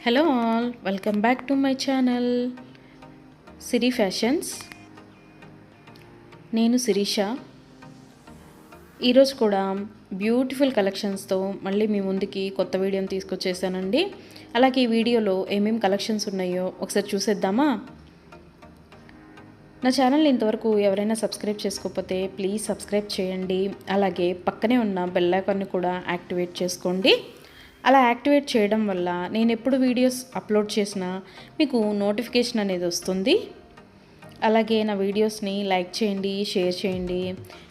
Hello all, welcome back to my channel Siri fashions. నేను శిరీష. ఈరోజు కూడా బ్యూటిఫుల్ కలెక్షన్స్తో మళ్ళీ మీ ముందుకి కొత్త వీడియోని తీసుకొచ్చేసానండి. అలాగే ఈ వీడియోలో ఏమేమి కలెక్షన్స్ ఉన్నాయో ఒకసారి చూసేద్దామా? నా ఛానల్ని ఇంతవరకు ఎవరైనా సబ్స్క్రైబ్ చేసుకోకపోతే ప్లీజ్ సబ్స్క్రైబ్ చేయండి. అలాగే పక్కనే ఉన్న బెల్ ఐకాన్ని కూడా యాక్టివేట్ చేసుకోండి. అలా యాక్టివేట్ చేయడం వల్ల నేను ఎప్పుడు వీడియోస్ అప్లోడ్ చేసినా మీకు నోటిఫికేషన్ అనేది వస్తుంది. అలాగే నా వీడియోస్ని లైక్ చేయండి, షేర్ చేయండి.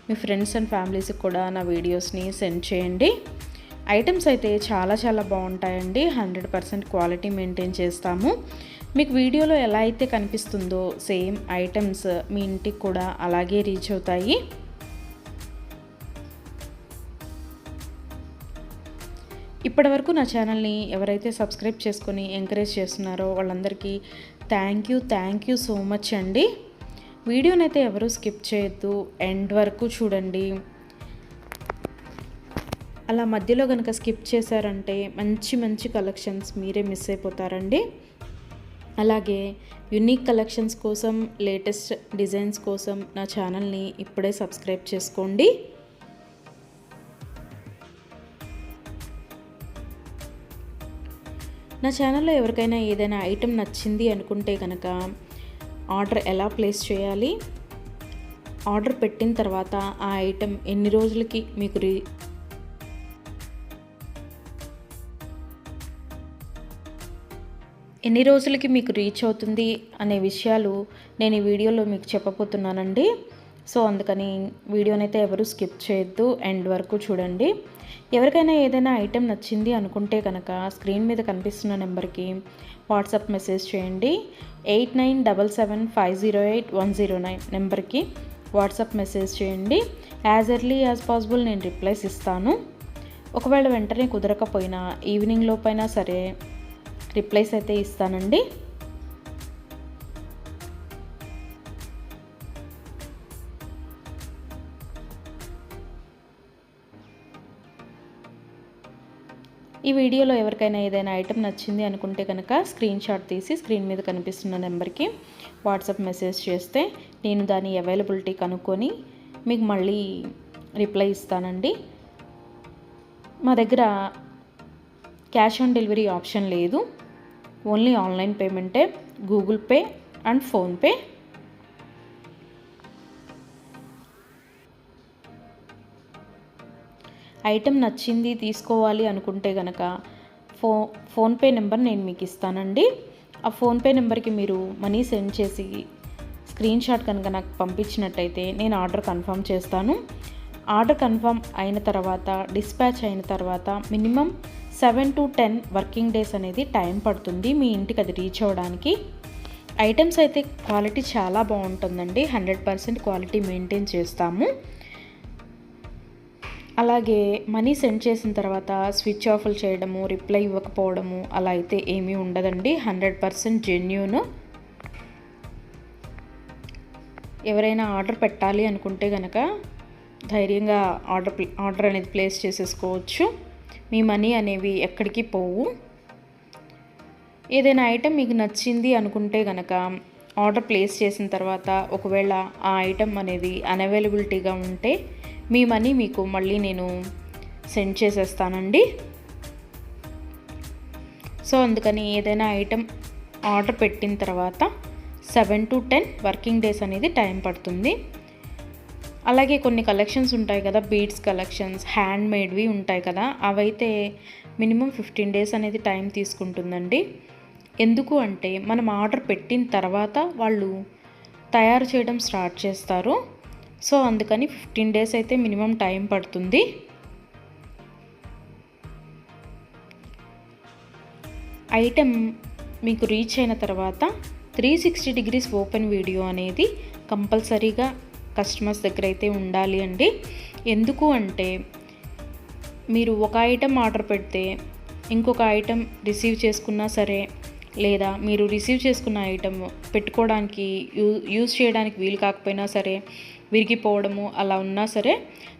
మీ ఫ్రెండ్స్ అండ్ ఫ్యామిలీస్కి కూడా నా వీడియోస్ని సెండ్ చేయండి. ఐటమ్స్ అయితే చాలా బాగుంటాయండి. 100% క్వాలిటీ మెయింటైన్ చేస్తాము. మీకు వీడియోలో ఎలా అయితే కనిపిస్తుందో సేమ్ ఐటమ్స్ మీ ఇంటికి కూడా అలాగే రీచ్ అవుతాయి. ఇప్పటివరకు నా ఛానల్ని ఎవరైతే సబ్స్క్రైబ్ చేసుకొని ఎంకరేజ్ చేస్తున్నారో వాళ్ళందరికీ థ్యాంక్ యూ సో మచ్ అండి. వీడియోనైతే ఎవరు స్కిప్ చేయొద్దు, ఎండ్ వరకు చూడండి. అలా మధ్యలో కనుక స్కిప్ చేశారంటే మంచి కలెక్షన్స్ మీరే మిస్ అయిపోతారండి. అలాగే యునిక్ కలెక్షన్స్ కోసం, లేటెస్ట్ డిజైన్స్ కోసం నా ఛానల్ని ఇప్పుడే సబ్స్క్రైబ్ చేసుకోండి. నా ఛానల్లో ఎవరికైనా ఏదైనా ఐటెం నచ్చింది అనుకుంటే కనుక ఆర్డర్ ఎలా ప్లేస్ చేయాలి, ఆర్డర్ పెట్టిన తర్వాత ఆ ఐటెం ఎన్ని రోజులకి మీకు రీచ్ అవుతుంది అనే విషయాలు నేను ఈ వీడియోలో మీకు చెప్పబోతున్నానండి. సో అందుకని వీడియోనైతే ఎవరు స్కిప్ చేయొద్దు, ఎండ్ వరకు చూడండి. ఎవరికైనా ఏదైనా ఐటెం నచ్చింది అనుకుంటే కనుక స్క్రీన్ మీద కనిపిస్తున్న నెంబర్కి వాట్సాప్ మెసేజ్ చేయండి. 8977508109 నెంబర్కి వాట్సాప్ మెసేజ్ చేయండి. యాజ్ ఎర్లీ యాజ్ పాసిబుల్ నేను రిప్లైస్ ఇస్తాను. ఒకవేళ వెంటనే కుదరకపోయినా ఈవినింగ్ లోపైనా సరే రిప్లైస్ అయితే ఇస్తానండి. ఈ వీడియోలో ఎవరికైనా ఏదైనా ఐటెం నచ్చింది అనుకుంటే కనుక స్క్రీన్ షాట్ తీసి స్క్రీన్ మీద కనిపిస్తున్న నెంబర్కి వాట్సాప్ మెసేజ్ చేస్తే నేను దాని అవైలబిలిటీ కనుక్కొని మీకు మళ్ళీ రిప్లై ఇస్తానండి. మా దగ్గర క్యాష్ ఆన్ డెలివరీ ఆప్షన్ లేదు, ఓన్లీ ఆన్లైన్ పేమెంటే, Google Pay and PhonePe. Item నచ్చింది తీసుకోవాలి అనుకుంటే కనుక ఫోన్పే నెంబర్ నేను మీకు ఇస్తానండి. ఆ ఫోన్పే నెంబర్కి మీరు మనీ సెండ్ చేసి స్క్రీన్ షాట్ కనుక నాకు పంపించినట్టయితే నేను ఆర్డర్ కన్ఫర్మ్ చేస్తాను. ఆర్డర్ కన్ఫర్మ్ అయిన తర్వాత, డిస్పాచ్ అయిన తర్వాత మినిమం 7 to 10 వర్కింగ్ డేస్ అనేది టైం పడుతుంది మీ ఇంటికి అది రీచ్ అవ్వడానికి. ఐటమ్స్ అయితే క్వాలిటీ చాలా బాగుంటుందండి. 100% క్వాలిటీ మెయింటైన్ చేస్తాము. అలాగే మనీ సెండ్ చేసిన తర్వాత స్విచ్ ఆఫ్లు చేయడము, రిప్లై ఇవ్వకపోవడము అలా అయితే ఏమీ ఉండదండి. 100% జెన్యూన్. ఎవరైనా ఆర్డర్ పెట్టాలి అనుకుంటే కనుక ధైర్యంగా ఆర్డర్ అనేది ప్లేస్ చేసేసుకోవచ్చు. మీ మనీ అనేవి ఎక్కడికి పోవు. ఏదైనా ఐటెం మీకు నచ్చింది అనుకుంటే కనుక ఆర్డర్ ప్లేస్ చేసిన తర్వాత ఒకవేళ ఆ ఐటెం అనేది అన్అవైలబిలిటీగా ఉంటే మీ మనీ మీకు మళ్ళీ నేను సెండ్ చేసేస్తానండి. సో అందుకని ఏదైనా ఐటెం ఆర్డర్ పెట్టిన తర్వాత 7 to 10 వర్కింగ్ డేస్ అనేది టైం పడుతుంది. అలాగే కొన్ని కలెక్షన్స్ ఉంటాయి కదా, బీడ్స్ కలెక్షన్స్, హ్యాండ్ మేడ్వి ఉంటాయి కదా, అవైతే మినిమం 15 డేస్ అనేది టైం తీసుకుంటుందండి. ఎందుకు అంటే మనం ఆర్డర్ పెట్టిన తర్వాత వాళ్ళు తయారు చేయడం స్టార్ట్ చేస్తారు. సో అందుకని 15 డేస్ అయితే మినిమం టైం పడుతుంది. ఐటెం మీకు రీచ్ అయిన తర్వాత 360 degrees ఓపెన్ వీడియో అనేది కంపల్సరీగా కస్టమర్స్ దగ్గర అయితే ఉండాలి అండి. ఎందుకు అంటే మీరు ఒక ఐటెం ఆర్డర్ పెడితే ఇంకొక ఐటెం రిసీవ్ చేసుకున్నా సరే, లేదా మీరు రిసీవ్ చేసుకున్న ఐటెం పెట్టుకోవడానికి యూజ్ చేయడానికి వీలు కాకపోయినా సరే, విరిగిపోవడము అలా ఉన్నా సరే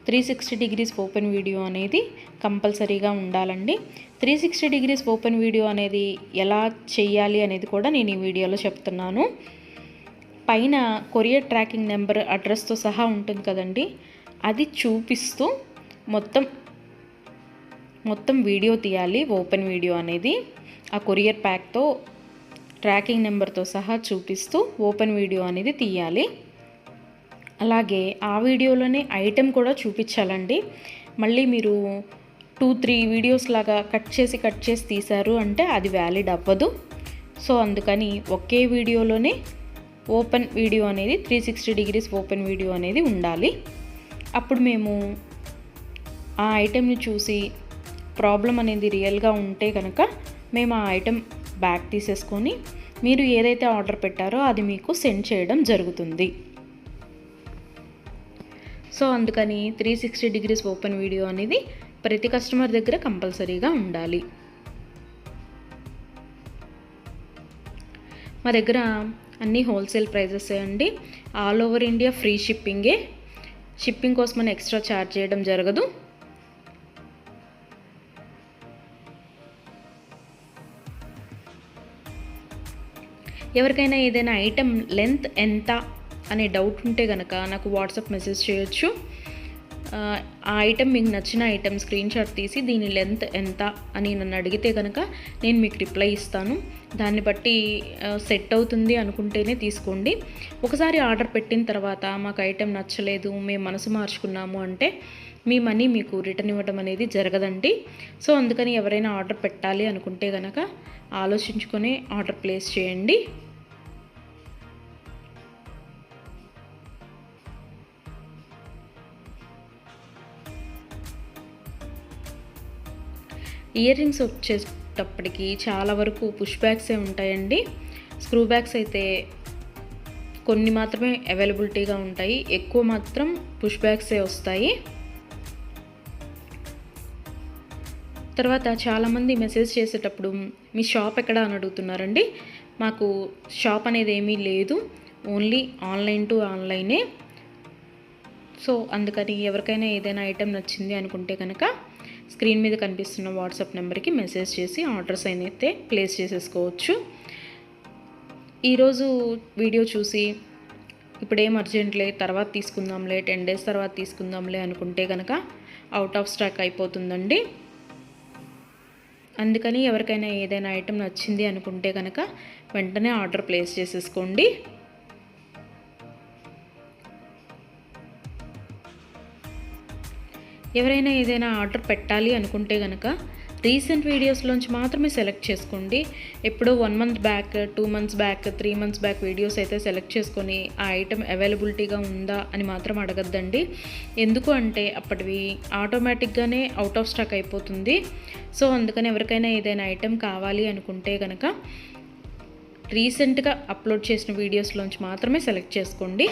360 degrees ఓపెన్ వీడియో అనేది కంపల్సరీగా ఉండాలండి. 360 డిగ్రీస్ ఓపెన్ వీడియో అనేది ఎలా చేయాలి అనేది కూడా నేను ఈ వీడియోలో చెప్తున్నాను. పైన కొరియర్ ట్రాకింగ్ నెంబర్ అడ్రస్తో సహా ఉంటుంది కదండి, అది చూపిస్తూ మొత్తం వీడియో తీయాలి. ఓపెన్ వీడియో అనేది ఆ కొరియర్ ప్యాక్తో ట్రాకింగ్ నెంబర్తో సహా చూపిస్తూ ఓపెన్ వీడియో అనేది తీయాలి. అలాగే ఆ వీడియోలోనే ఐటెం కూడా చూపించాలండి. మళ్ళీ మీరు 2-3 వీడియోస్ లాగా కట్ చేసి తీశారు అంటే అది వ్యాలిడ్ అవ్వదు. సో అందుకని ఒకే వీడియోలోనే ఓపెన్ వీడియో అనేది 360 డిగ్రీస్ ఓపెన్ వీడియో అనేది ఉండాలి. అప్పుడు మేము ఆ ఐటెంని చూసి ప్రాబ్లం అనేది రియల్గా ఉంటే కనుక మేము ఆ ఐటెం బ్యాక్ తీసేసుకొని మీరు ఏదైతే ఆర్డర్ పెట్టారో అది మీకు సెండ్ చేయడం జరుగుతుంది. సో అందుకని 360 డిగ్రీస్ ఓపెన్ వీడియో అనేది ప్రతి కస్టమర్ దగ్గర కంపల్సరీగా ఉండాలి. మా దగ్గర అన్నీ హోల్సేల్ ప్రైజెస్ అండి. ఆల్ ఓవర్ ఇండియా ఫ్రీ షిప్పింగే. షిప్పింగ్ కోసం మనం ఎక్స్ట్రా ఛార్జ్ చేయడం జరగదు. ఎవరికైనా ఏదైనా ఐటెం లెంత్ ఎంత అనే డౌట్ ఉంటే కనుక నాకు వాట్సాప్ మెసేజ్ చేయొచ్చు. ఆ ఐటెం మీకు నచ్చిన ఐటెం స్క్రీన్ షాట్ తీసి దీని లెంత్ ఎంత అని నన్ను అడిగితే కనుక నేను మీకు రిప్లై ఇస్తాను. దాన్ని బట్టి సెట్ అవుతుంది అనుకుంటేనే తీసుకోండి. ఒకసారి ఆర్డర్ పెట్టిన తర్వాత మాకు ఐటెం నచ్చలేదు, మేము మనసు మార్చుకున్నాము అంటే మీ మనీ మీకు రిటర్న్ ఇవ్వడం అనేది జరగదండి. సో అందుకని ఎవరైనా ఆర్డర్ పెట్టాలి అనుకుంటే కనుక ఆలోచించుకొని ఆర్డర్ ప్లేస్ చేయండి. ఇయర్ రింగ్స్ వచ్చేటప్పటికి చాలా వరకు పుష్ బ్యాగ్సే ఉంటాయండి. స్క్రూ బ్యాగ్స్ అయితే కొన్ని మాత్రమే అవైలబిలిటీగా ఉంటాయి, ఎక్కువ మాత్రం పుష్ బ్యాగ్సే వస్తాయి. తర్వాత చాలామంది మెసేజ్ చేసేటప్పుడు మీ షాప్ ఎక్కడ అని అడుగుతున్నారండి. మాకు షాప్ అనేది ఏమీ లేదు, ఓన్లీ ఆన్లైన్ టు ఆన్లైనే. సో అందుకని ఎవరికైనా ఏదైనా ఐటెం నచ్చింది అనుకుంటే కనుక స్క్రీన్ మీద కనిపిస్తున్న వాట్సాప్ నెంబర్కి మెసేజ్ చేసి ఆర్డర్స్ అయితే ప్లేస్ చేసేసుకోవచ్చు. ఈరోజు వీడియో చూసి ఇప్పుడేం అర్జెంట్లే తర్వాత తీసుకుందాంలే, 10 days తర్వాత తీసుకుందాంలే అనుకుంటే కనుక అవుట్ ఆఫ్ స్టాక్ అయిపోతుందండి. అందుకని ఎవరికైనా ఏదైనా ఐటెం నచ్చింది అనుకుంటే కనుక వెంటనే ఆర్డర్ ప్లేస్ చేసేసుకోండి. ఎవరైనా ఏదైనా ఆర్డర్ పెట్టాలి అనుకుంటే కనుక రీసెంట్ వీడియోస్లోంచి మాత్రమే సెలెక్ట్ చేసుకోండి. ఎప్పుడో 1 month back, 2 months back, 3 months back videos అయితే సెలెక్ట్ చేసుకొని ఆ ఐటెం అవైలబిలిటీగా ఉందా అని మాత్రం అడగద్దండి. ఎందుకు అంటే అప్పటివి ఆటోమేటిక్గానే అవుట్ ఆఫ్ స్టాక్ అయిపోతుంది. సో అందుకని ఎవరికైనా ఏదైనా ఐటెం కావాలి అనుకుంటే కనుక రీసెంట్గా అప్లోడ్ చేసిన వీడియోస్లోంచి మాత్రమే సెలెక్ట్ చేసుకోండి.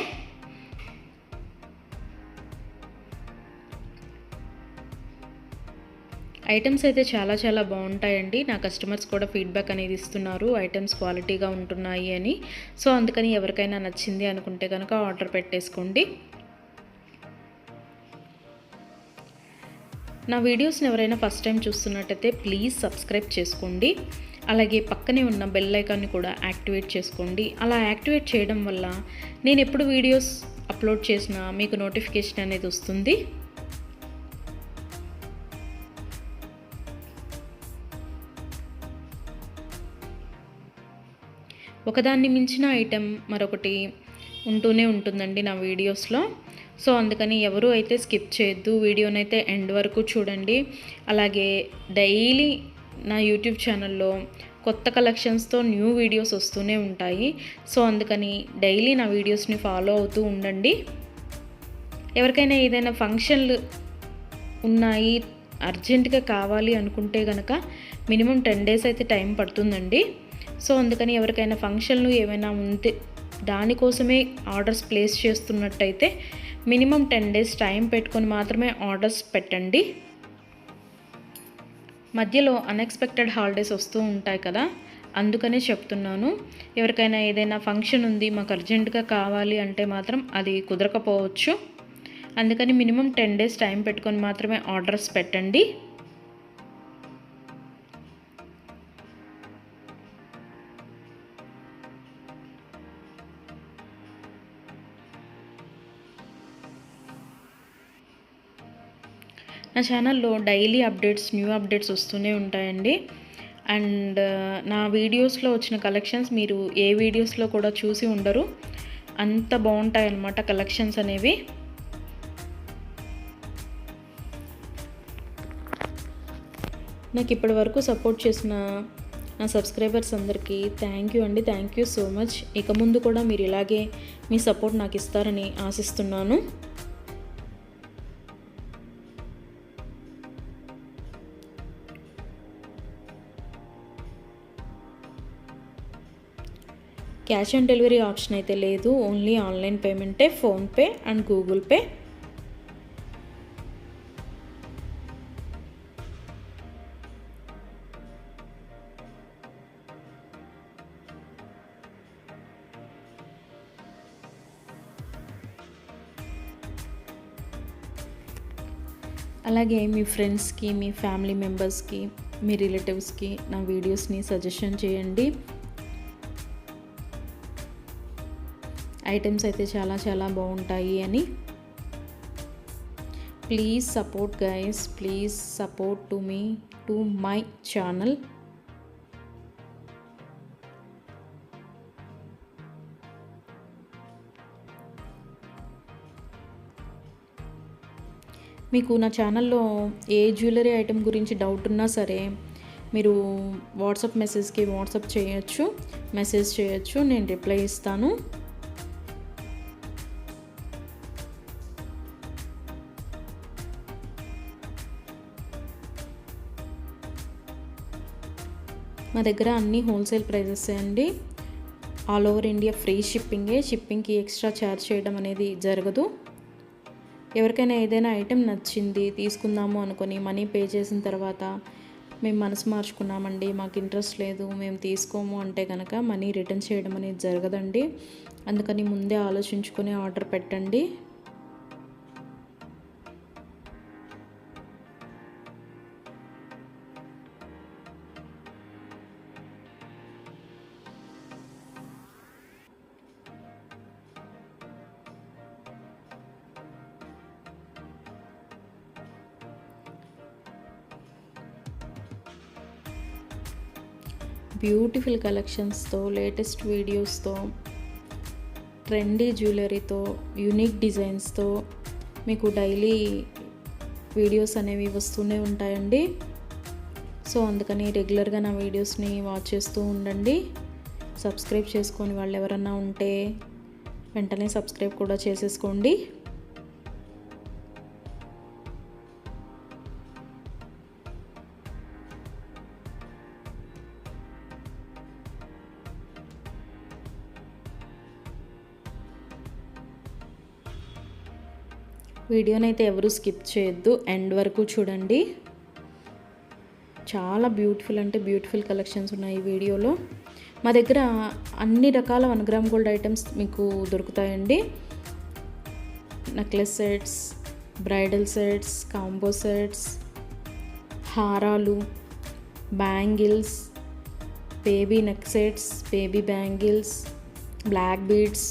ఐటమ్స్ అయితే చాలా బాగుంటాయండి. నా కస్టమర్స్ కూడా ఫీడ్బ్యాక్ అనేది ఇస్తున్నారు, ఐటమ్స్ క్వాలిటీగా ఉంటున్నాయి అని. సో అందుకని ఎవరికైనా నచ్చింది అనుకుంటే కనుక ఆర్డర్ పెట్టేసుకోండి. నా వీడియోస్ని ఎవరైనా ఫస్ట్ టైం చూస్తున్నట్టయితే ప్లీజ్ సబ్స్క్రైబ్ చేసుకోండి. అలాగే పక్కనే ఉన్న బెల్ ఐకాన్ని కూడా యాక్టివేట్ చేసుకోండి. అలా యాక్టివేట్ చేయడం వల్ల నేను ఎప్పుడు వీడియోస్ అప్లోడ్ చేసినా మీకు నోటిఫికేషన్ అనేది వస్తుంది. ఒకదాన్ని మించిన ఐటెం మరొకటి ఉంటూనే ఉంటుందండి నా వీడియోస్లో. సో అందుకని ఎవరు అయితే స్కిప్ చేయొద్దు, వీడియోనైతే ఎండ్ వరకు చూడండి. అలాగే డైలీ నా యూట్యూబ్ ఛానల్లో కొత్త కలెక్షన్స్తో న్యూ వీడియోస్ వస్తూనే ఉంటాయి. సో అందుకని డైలీ నా వీడియోస్ని ఫాలో అవుతూ ఉండండి. ఎవరికైనా ఏదైనా ఫంక్షన్లు ఉన్నాయి, అర్జెంటుగా కావాలి అనుకుంటే కనుక మినిమం 10 days అయితే టైం పడుతుందండి. సో అందుకని ఎవరికైనా ఫంక్షన్లు ఏమైనా ఉంటే దానికోసమే ఆర్డర్స్ ప్లేస్ చేస్తున్నట్టయితే మినిమం 10 days టైం పెట్టుకొని మాత్రమే ఆర్డర్స్ పెట్టండి. మధ్యలో అన్ఎక్స్పెక్టెడ్ హాలిడేస్ వస్తూ ఉంటాయి కదా, అందుకనే చెప్తున్నాను. ఎవరికైనా ఏదైనా ఫంక్షన్ ఉంది మాకు అర్జెంటుగా కావాలి అంటే మాత్రం అది కుదరకపోవచ్చు. అందుకని మినిమం 10 days టైం పెట్టుకొని మాత్రమే ఆర్డర్స్ పెట్టండి. నా ఛానల్లో డైలీ అప్డేట్స్, న్యూ అప్డేట్స్ వస్తూనే ఉంటాయండి. అండ్ నా వీడియోస్లో వచ్చిన కలెక్షన్స్ మీరు ఏ వీడియోస్లో కూడా చూసి ఉండరు, అంత బాగుంటాయి అన్నమాట కలెక్షన్స్ అనేవి. నాకు ఇప్పటి వరకు సపోర్ట్ చేసిన నా సబ్స్క్రైబర్స్ అందరికీ థ్యాంక్ యూ అండి. Thank you so much. ఇక ముందు కూడా మీరు ఇలాగే మీ సపోర్ట్ నాకు ఇస్తారని ఆశిస్తున్నాను. క్యాష్ ఆన్ డెలివరీ ఆప్షన్ అయితే లేదు, ఓన్లీ ఆన్లైన్ పేమెంటే, ఫోన్పే అండ్ గూగుల్ పే. అలాగే మీ ఫ్రెండ్స్కి, మీ ఫ్యామిలీ మెంబర్స్కి, మీ రిలేటివ్స్కి నా వీడియోస్ని సజెషన్ చేయండి. ఐటమ్స్ అయితే చాలా చాలా బాగుంటాయి అని. Please support guys, please support to me, to my channel. మీకు నా ఛానల్లో ఏ జ్యువెలరీ ఐటెం గురించి డౌట్ ఉన్నా సరే మీరు వాట్సాప్ మెసేజ్కి మెసేజ్ చేయొచ్చు, నేను రిప్లై ఇస్తాను. మా దగ్గర అన్నీ హోల్సేల్ ప్రైజెస్ అండి. ఆల్ ఓవర్ ఇండియా ఫ్రీ షిప్పింగే. షిప్పింగ్కి ఎక్స్ట్రా ఛార్జ్ చేయడం అనేది జరగదు. ఎవరికైనా ఏదైనా ఐటెం నచ్చింది తీసుకుందాము అనుకొని మనీ పే చేసిన తర్వాత మేము మనసు మార్చుకున్నామండి, మాకు ఇంట్రెస్ట్ లేదు, మేము తీసుకోము అంటే కనుక మనీ రిటర్న్ చేయడం అనేది జరగదండి. అందుకని ముందే ఆలోచించుకొని ఆర్డర్ పెట్టండి. బ్యూటిఫుల్ కలెక్షన్స్తో, లేటెస్ట్ వీడియోస్తో, ట్రెండీ జ్యువెలరీతో, యూనిక్ డిజైన్స్తో మీకు డైలీ వీడియోస్ అనేవి వస్తూనే ఉంటాయండి. సో అందుకని రెగ్యులర్గా నా వీడియోస్ని వాచ్ చేస్తూ ఉండండి. సబ్స్క్రైబ్ చేసుకొని వాళ్ళు ఎవరన్నా ఉంటే వెంటనే సబ్స్క్రైబ్ కూడా చేసేసుకోండి. వీడియోనైతే ఎవరు స్కిప్ చేయొద్దు, ఎండ్ వరకు చూడండి. చాలా బ్యూటిఫుల్ అంటే బ్యూటిఫుల్ కలెక్షన్స్ ఉన్నాయి ఈ వీడియోలో. మా దగ్గర అన్ని రకాల 1 గ్రామ్ గోల్డ్ ఐటమ్స్ మీకు దొరుకుతాయండి. Necklace sets, bridal sets, combo sets, హారాలు, bangles, baby neck sets, baby bangles, black beads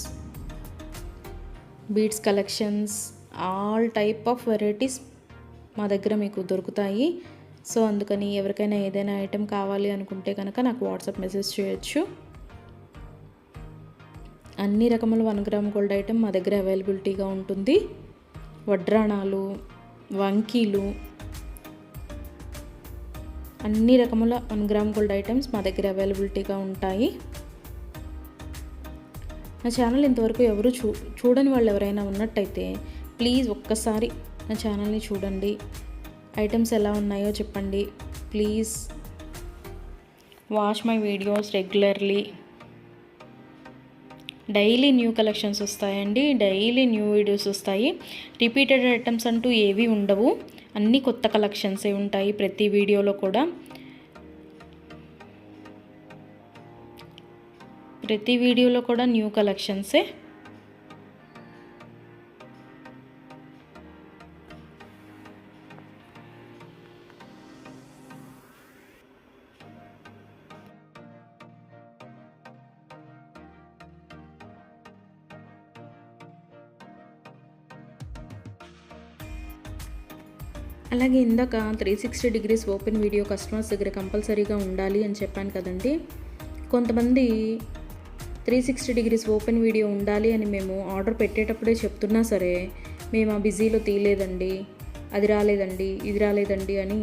collections, all type of varieties మా దగ్గర మీకు దొరుకుతాయి. సో అందుకని ఎవరికైనా ఏదైనా ఐటెం కావాలి అనుకుంటే కనుక నాకు వాట్సాప్ మెసేజ్ చేయొచ్చు. అన్ని రకముల 1 గ్రామ్ గోల్డ్ ఐటెం మా దగ్గర అవైలబిలిటీగా ఉంటుంది. వడ్రాణాలు, వంకీలు, అన్ని రకముల 1 గ్రామ్ గోల్డ్ ఐటమ్స్ మా దగ్గర అవైలబిలిటీగా ఉంటాయి. నా ఛానల్ ఇంతవరకు ఎవరు చూడని వాళ్ళు ఎవరైనా ఉన్నట్టయితే ప్లీజ్ ఒక్కసారి నా ఛానల్ని చూడండి. ఐటమ్స్ ఎలా ఉన్నాయో చెప్పండి. Please watch my videos regularly. Daily new collections వస్తాయండి, డైలీ న్యూ వీడియోస్ వస్తాయి. రిపీటెడ్ ఐటమ్స్ అంటూ ఏవి ఉండవు, అన్నీ కొత్త కలెక్షన్సే ఉంటాయి ప్రతి వీడియోలో కూడా. ప్రతి వీడియోలో కూడా న్యూ కలెక్షన్సే. అలాగే ఇందాక 360 డిగ్రీస్ ఓపెన్ వీడియో కస్టమర్స్ దగ్గర కంపల్సరీగా ఉండాలి అని చెప్పాను కదండి. కొంతమంది 360 డిగ్రీస్ ఓపెన్ వీడియో ఉండాలి అని మేము ఆర్డర్ పెట్టేటప్పుడే చెప్తున్నా సరే, మేము ఆ బిజీలో తీయలేదండి, అది రాలేదండి, ఇది రాలేదండి అని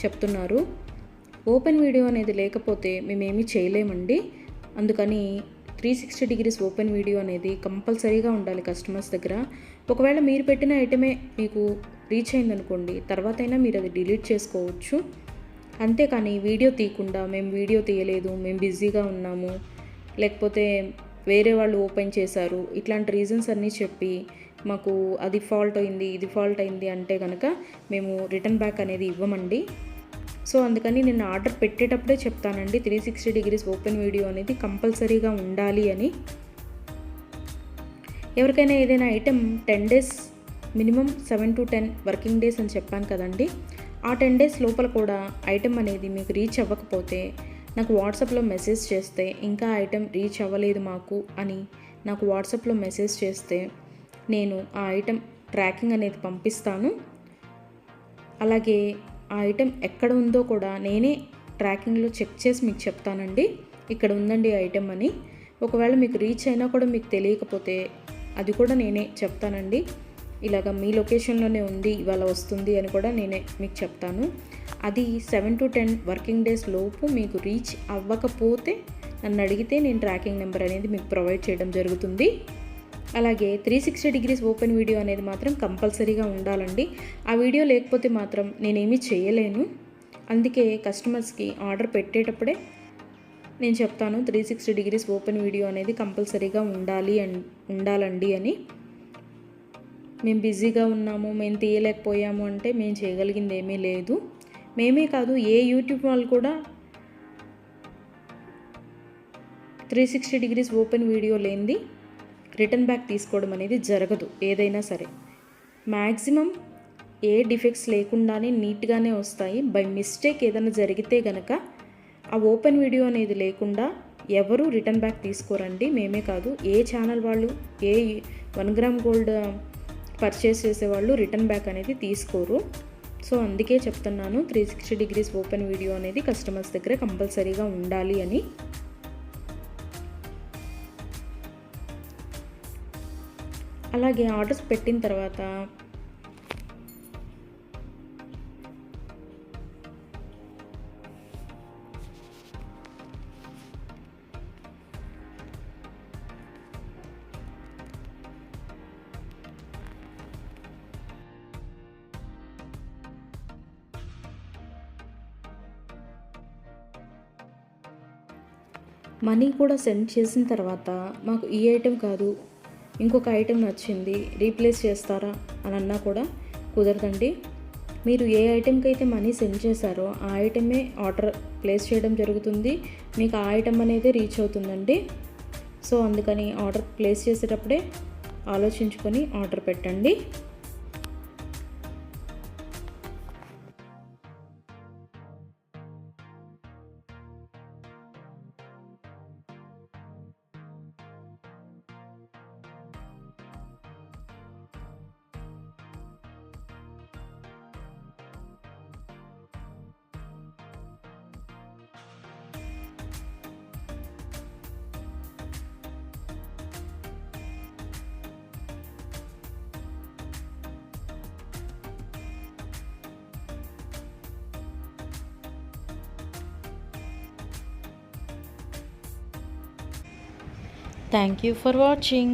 చెప్తున్నారు. ఓపెన్ వీడియో అనేది లేకపోతే మేమేమీ చేయలేమండి. అందుకని 360 డిగ్రీస్ ఓపెన్ వీడియో అనేది కంపల్సరీగా ఉండాలి కస్టమర్స్ దగ్గర. ఒకవేళ మీరు పెట్టిన ఐటమే మీకు రీచ్ అయిందనుకోండి, తర్వాత అయినా మీరు అది డిలీట్ చేసుకోవచ్చు. అంతేకాని వీడియో తీయకుండా మేము వీడియో తీయలేదు, మేము బిజీగా ఉన్నాము, లేకపోతే వేరే వాళ్ళు ఓపెన్ చేశారు, ఇట్లాంటి రీజన్స్ అన్నీ చెప్పి మాకు అది ఫాల్ట్ అయింది, ఇది ఫాల్ట్ అయింది అంటే కనుక మేము రిటర్న్ బ్యాక్ అనేది ఇవ్వమండి. సో అందుకని నేను ఆర్డర్ పెట్టేటప్పుడే చెప్తానండి 360 డిగ్రీస్ ఓపెన్ వీడియో అనేది కంపల్సరీగా ఉండాలి అని. ఎవరికైనా ఏదైనా item 10 days minimum 7 to 10 working days అని చెప్పాను కదండి. ఆ 10 డేస్ లోపల కూడా ఐటెం అనేది మీకు రీచ్ అవ్వకపోతే నాకు వాట్సాప్లో మెసేజ్ చేస్తే, ఇంకా ఐటెం రీచ్ అవ్వలేదు మాకు అని నాకు వాట్సాప్లో మెసేజ్ చేస్తే నేను ఆ ఐటెం ట్రాకింగ్ అనేది పంపిస్తాను. అలాగే ఆ ఐటెం ఎక్కడ ఉందో కూడా నేనే ట్రాకింగ్లో చెక్ చేసి మీకు చెప్తానండి, ఇక్కడ ఉందండి ఐటెం అని. ఒకవేళ మీకు రీచ్ అయినా కూడా మీకు తెలియకపోతే అది కూడా నేనే చెప్తానండి, ఇలాగ మీ లొకేషన్లోనే ఉంది, ఇవాళ వస్తుంది అని కూడా నేనే మీకు చెప్తాను. అది 7 to 10 వర్కింగ్ డేస్ లోపు మీకు రీచ్ అవ్వకపోతే నన్ను అడిగితే నేను ట్రాకింగ్ నెంబర్ అనేది మీకు ప్రొవైడ్ చేయడం జరుగుతుంది. అలాగే 360 డిగ్రీస్ ఓపెన్ వీడియో అనేది మాత్రం కంపల్సరీగా ఉండాలండి. ఆ వీడియో లేకపోతే మాత్రం నేనేమీ చేయలేను. అందుకే కస్టమర్స్కి ఆర్డర్ పెట్టేటప్పుడే నేను చెప్తాను 360 డిగ్రీస్ ఓపెన్ వీడియో అనేది కంపల్సరీగా ఉండాలండి అని. మేము బిజీగా ఉన్నాము, మేము తీయలేకపోయాము అంటే మేము చేయగలిగింది ఏమీ లేదు. మేమే కాదు, ఏ యూట్యూబ్ వాళ్ళు కూడా 360 డిగ్రీస్ ఓపెన్ వీడియో లేనిది రిటర్న్ బ్యాక్ తీసుకోవడం అనేది జరగదు. ఏదైనా సరే మ్యాక్సిమం ఏ డిఫెక్ట్స్ లేకుండానే నీట్గానే వస్తాయి. బై మిస్టేక్ ఏదైనా జరిగితే గనక ఆ ఓపెన్ వీడియో అనేది లేకుండా ఎవరు రిటర్న్ బ్యాక్ తీసుకోరండి. మేమే కాదు, ఏ ఛానల్ వాళ్ళు, ఏ 1 గ్రామ్ గోల్డ్ పర్చేస్ చేసేవాళ్ళు రిటర్న్ బ్యాక్ అనేది తీసుకోరు. సో అందుకే చెప్తున్నాను 360 డిగ్రీస్ ఓపెన్ వీడియో అనేది కస్టమర్స్ దగ్గర కంపల్సరీగా ఉండాలి అని. అలాగే ఆర్డర్స్ పెట్టిన తర్వాత మనీ కూడా సెండ్ చేసిన తర్వాత మాకు ఈ ఐటెం కాదు, ఇంకొక ఐటెం నచ్చింది, రీప్లేస్ చేస్తారా అని అన్నా కూడా కుదరదండి. మీరు ఏ ఐటెంకి అయితే మనీ సెండ్ చేశారో ఆ ఐటమే ఆర్డర్ ప్లేస్ చేయడం జరుగుతుంది. మీకు ఆ ఐటెం అనేది రీచ్ అవుతుందండి. సో అందుకని ఆర్డర్ ప్లేస్ చేసేటప్పుడే ఆలోచించుకొని ఆర్డర్ పెట్టండి. Thank you for watching.